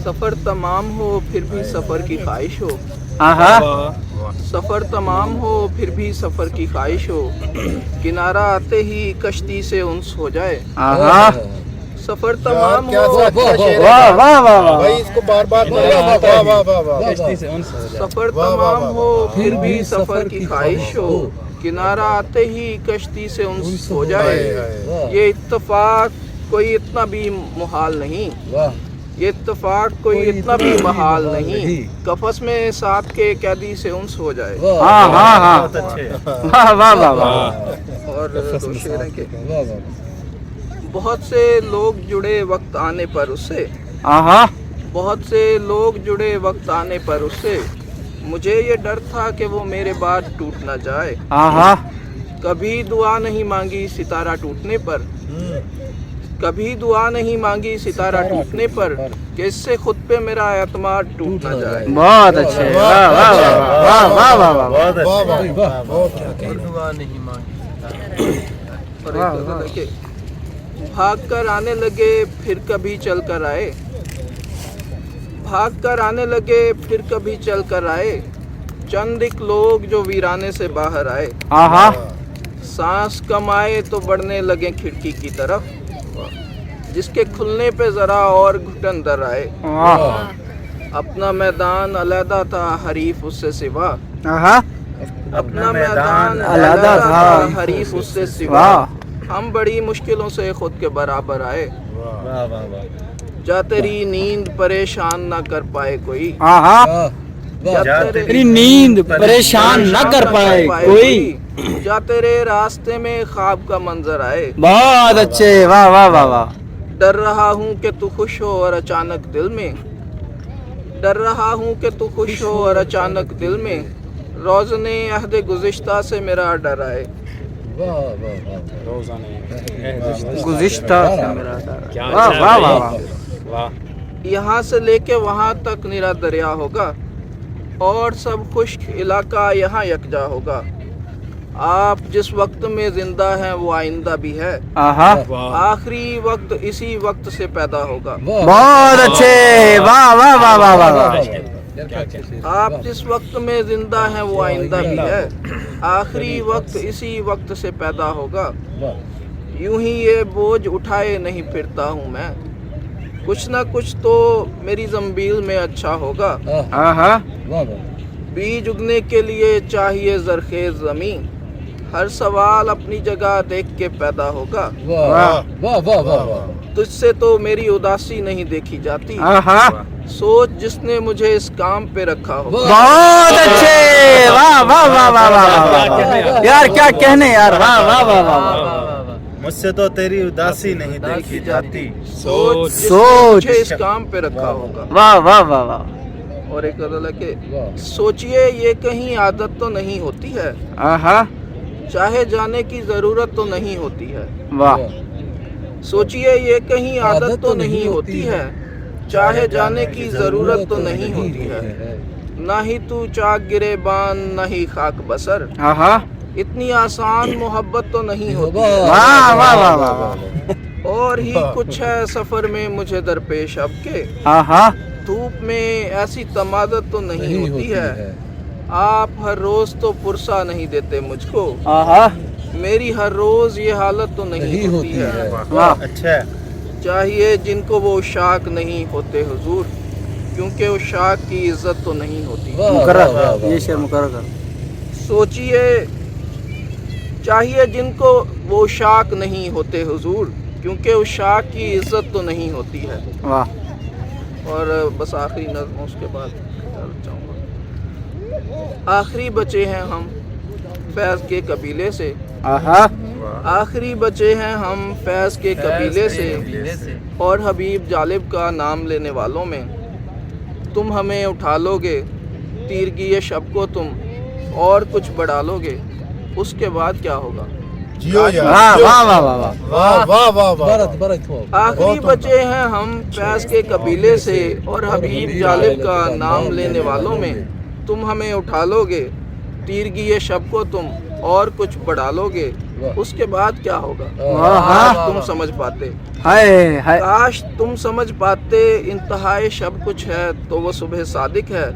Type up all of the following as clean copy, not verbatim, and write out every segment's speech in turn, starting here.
सफ़र तमाम हो फिर भी सफ़र की ख्वाहिश हो, सफ़र तमाम हो फिर भी सफ़र की ख्वाहिश हो, किनारा आते ही कश्ती से उन्स हो जाए। सफ़र तमाम हो, वाह वाह वाह वाह भाई इसको बार बार सफ़र तमाम हो फिर भी सफ़र की ख्वाहिश हो, किनारा आते ही कश्ती से उन्स हो जाए। ये इत्तफाक कोई इतना भी मुहाल नहीं, ये इत्तफाक कोई इतना भी महाल नहीं, कफस में साथ के कैदी से उन्स हो जाए। हाँ हाँ हाँ वाह वाह वाह वाह और दो शेर हैं कि बहुत से लोग जुड़े वक्त आने पर उससे, आहा बहुत से लोग जुड़े वक्त आने पर उससे, मुझे ये डर था कि वो मेरे बाद टूट ना जाए। आहा कभी दुआ नहीं मांगी सितारा टूटने पर, कभी दुआ नहीं मांगी सितारा टूटने पर, कि इससे खुद पे मेरा एतमाद टूट ना जाए। बहुत अच्छे वाह वाह वाह वाह वाह वाह दुआ नहीं मांगी। और एक गज़ल है कि भाग कर आने लगे फिर कभी चल कर आए, भाग कर आने लगे फिर कभी चल कर आए, चंद एक लोग जो वीराने से बाहर आए। आहा सांस कम आए तो बढ़ने लगे खिड़की की तरफ, जिसके खुलने पे जरा और घुटन दर आए। अपना मैदान अलहदा था हरीफ उससे सिवा, आहा अपना मैदान अलहदा था हरीफ उससे सिवा, हम बड़ी मुश्किलों से खुद के बराबर आए। जा तेरी नींद परेशान ना कर पाए कोई, आहा जा तेरी नींद परेशान न कर पाए कोई, जा तेरे रास्ते में ख्वाब का मंजर आए। बहुत अच्छे वाह वाह वाह वाह डर रहा हूँ कि तू खुश हो और अचानक दिल में, डर रहा हूँ कि तू खुश हो और अचानक दिल में, रोज़ने अहद गुज़िश्ता से मेरा डर आए। गुज़िश्ता वाह वाह वाह वाह यहाँ से लेके वहाँ तक निरा दरिया होगा, और सब खुश्क इलाका यहाँ यकजा होगा। आप जिस वक्त में जिंदा हैं वो आइंदा भी है, आहा आखिरी वक्त इसी वक्त से पैदा होगा। बहुत अच्छे वाह वाह वाह वाह वाह वाह आप जिस वक्त में जिंदा हैं वो आइंदा भी है, आखिरी वक्त इसी वक्त से पैदा होगा। यूं ही ये बोझ उठाए नहीं फिरता हूँ मैं, कुछ ना कुछ तो मेरी ज़ंबील में अच्छा होगा। आहा बीज उगने के लिए चाहिए ज़रख़ेज़ ज़मीन, हर सवाल अपनी जगह देख के पैदा होगा। तुझसे तो मेरी उदासी नहीं देखी जाती, आहा सोच जिसने मुझे इस काम पे रखा हो। बहुत अच्छे वाह वाह वाह वाह वाह यार क्या कहने यार वाह वाह वाह वाह मुझसे तो तेरी उदासी नहीं देखी जाती, सोच सोच मुझे इस काम पे रखा होगा। वाह वाह वाह वाह और एक गज़ल है कि सोचिए ये कहीं आदत तो नहीं होती है, आहा चाहे जाने की ज़रूरत तो नहीं होती है। वाह सोचिए ये कहीं आदत तो नहीं होती है, चाहे जाने की ज़रूरत तो नहीं होती है। ना ही तू चाक गिरेबान ना ही खाक बसर, आहा इतनी आसान मोहब्बत तो नहीं होती है। वाह वाह वाह वाह वाह और ही कुछ है सफ़र में मुझे दरपेश अब के, आहा धूप में ऐसी तमादत तो नहीं होती है। आप हर रोज़ तो पुरसा नहीं देते मुझको, आहा मेरी हर रोज़ ये हालत तो नहीं होती है। वाह अच्छा चाहिए जिनको वो शाक नहीं होते हुजूर, क्योंकि वो शाक की इज्जत तो नहीं होती। मुकर्रर ये शेर मुकर्रर कर सोचिए चाहिए जिनको वो शाक नहीं होते हुजूर, क्योंकि उस शाक की इज्जत तो नहीं होती है। वाह और बस आखिरी नज़्म उसके बाद चाहूँगा। आखिरी बचे हैं हम फैज़ के कबीले से, आहा आखिरी बचे हैं हम फैज़ के कबीले से, और हबीब जालिब का नाम लेने वालों में तुम हमें उठा लोगे, तीरगी शब को तुम और कुछ बढ़ा लोगे, उसके बाद क्या होगा। वाह वाह वाह वाह आखिरी बचे हैं हम फैज़ के कबीले से, और हबीब जालिब का नाम लेने वालों में तुम हमें उठा लोगे, तीरगी शब को तुम اور کچھ بڑھا لو گے اس کے بعد کیا ہوگا واہ کاش تم سمجھ پاتے ہائے ہائے کاش تم سمجھ پاتے انتہائے شب کچھ ہے تو وہ صبح صادق ہے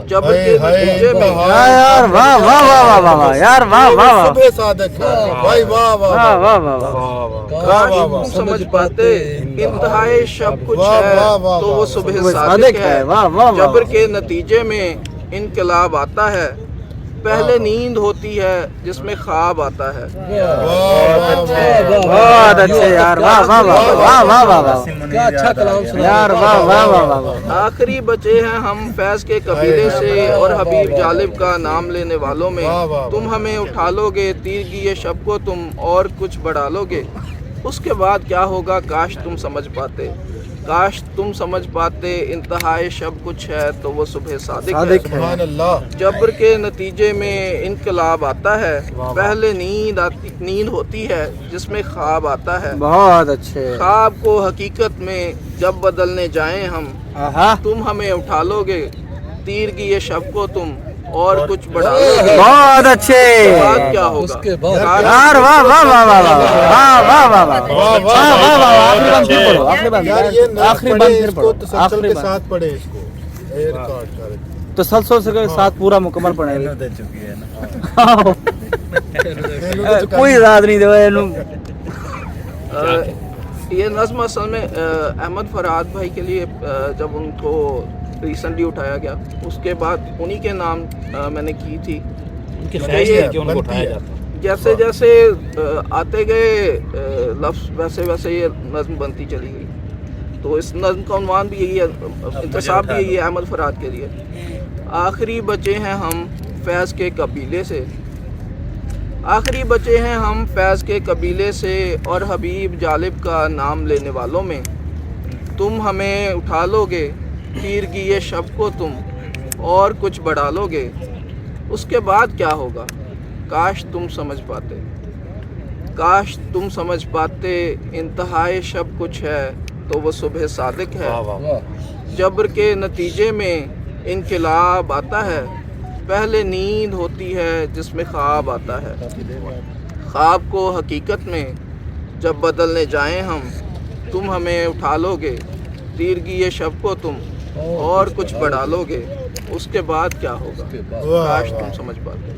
جبر کے نتیجے میں یار واہ واہ واہ واہ واہ یار واہ واہ واہ صبح صادق ہے بھائی واہ واہ واہ واہ کاش تم سمجھ پاتے انتہائے شب کچھ ہے تو وہ صبح صادق ہے واہ واہ جبر کے نتیجے میں انقلاب آتا ہے پہلے نیند ہوتی ہے جس میں خواب آتا ہے بہت اچھے یار واہ واہ واہ واہ واہ واہ واہ کیا اچھا کلام یار واہ واہ واہ واہ واہ آخری بچے ہیں ہم فیض کے قبیلے سے اور حبیب جالب کا نام لینے والوں میں تم ہمیں اٹھا لو گے تیرگی یہ شب کو تم اور کچھ بڑھا لو گے اس کے بعد کیا ہوگا کاش تم سمجھ پاتے کاش تم سمجھ پاتے انتہائے شب کچھ ہے تو وہ صبح صادق ہے سبحان اللہ جبر کے نتیجے میں انقلاب آتا ہے پہلے نیند ہوتی ہے جس میں خواب آتا ہے بہت اچھے خواب کو حقیقت میں جب بدلنے جائیں ہم آہا تم ہمیں اٹھا لو گے تیرگی یہ شب کو تم اور کچھ بڑھا لو گے بہت اچھے بعد کیا ہوگا یار واہ واہ واہ واہ واہ واہ واہ واہ واہ واہ واہ آخری بند پھر پڑھو آخری بند یار یہ آخری بند پھر پڑھو تسلسل آخری کے بند ساتھ پڑھے اس کو یہ ریکارڈ کر تسلسل کے ساتھ پورا مکمل پڑھیں گے دے چکی ہے نا کوئی یاد نہیں دے یہ نظم اصل میں احمد فرحات بھائی کے لیے جب ان کو ریسنٹلی اٹھایا گیا اس کے بعد انہی کے نام میں نے کی تھی جیسے جیسے آتے گئے لفظ ویسے ویسے یہ نظم بنتی چلی گئی تو اس نظم کا عنوان بھی یہی ہے انتصاب بھی یہی ہے احمد فرحات کے لیے آخری بچے ہیں ہم فیض کے قبیلے سے آخری بچے ہیں ہم فیض کے قبیلے سے اور حبیب جالب کا نام لینے والوں میں تم ہمیں اٹھا لو گے تیرگی یہ شب کو تم اور کچھ بڑھا لو گے اس کے بعد کیا ہوگا کاش تم سمجھ پاتے کاش تم سمجھ پاتے انتہائے شب کچھ ہے تو وہ صبح صادق ہے جبر کے نتیجے میں انقلاب آتا ہے پہلے نیند ہوتی ہے جس میں خواب آتا ہے خواب کو حقیقت میں جب بدلنے جائیں ہم تم ہمیں اٹھا لو گے تیرگی یہ شب کو تم اور کچھ بڑھا لو گے اس کے بعد کیا ہوگا کاش تم سمجھ پاتے